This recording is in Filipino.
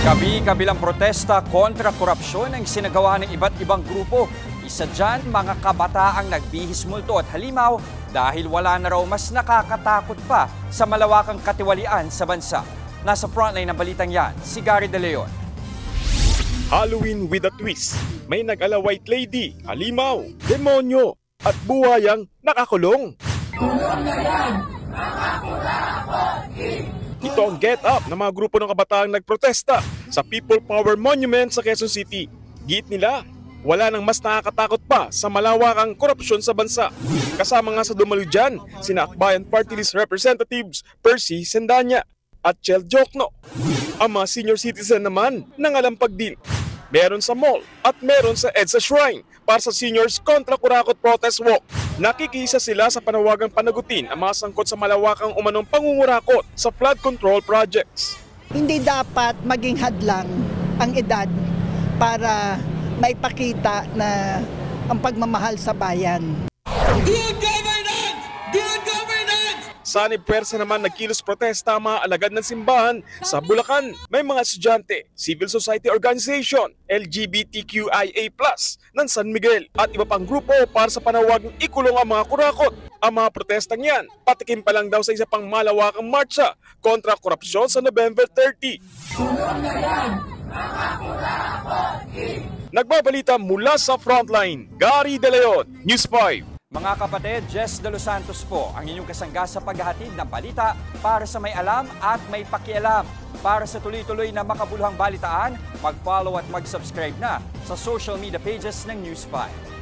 Kabi-kabilang protesta kontra korupsyon ang sinagawa ng iba't ibang grupo. Isa dyan, mga kabataang nagbihis multo at halimaw dahil wala na raw mas nakakatakot pa sa malawakang katiwalian sa bansa. Nasa frontline ng balitang yan, si Gary De Leon. Halloween with a twist. May nag-ala white lady, halimaw, demonyo, at buhayang nakakulong. Kulong na yan! Ito ang get up ng mga grupo ng kabataang nagprotesta sa People Power Monument sa Quezon City. Giit nila, wala nang mas nakakatakot pa sa malawakang korupsyon sa bansa. Kasama nga sa dumalo dyan, sina Akbayan Party List Representatives Percy Sendanya at Chel Jokno. Ang mga senior citizen naman nangalampag din. Meron sa mall at meron sa EDSA Shrine para sa Seniors Contra Kurakot Protest Walk. Nakikisa sila sa panawagang panagutin ang mga sangkot sa malawakang umanong pangungurakot sa flood control projects. Hindi dapat maging hadlang ang edad para maipakita na ang pagmamahal sa bayan. Good governance! Good governance! Sanib Puwersa naman nagkilos protesta ang mga alagad ng simbahan sa Bulacan. May mga estudyante, civil society organization, LGBTQIA+, ng San Miguel at iba pang grupo para sa panawagang ikulong ang mga kurakot. Ang mga protestang yan, patikim pa lang daw sa isa pang malawakang marcha kontra korupsyon sa November 30. Kulong na yan! Nagbabalita mula sa frontline, Gary De Leon, News 5. Mga kapatid, Jess De Los Santos po ang inyong kasangga sa paghahatid ng balita para sa may alam at may pakialam. Para sa tuloy-tuloy na makabuluhang balitaan, mag-follow at mag-subscribe na sa social media pages ng News 5.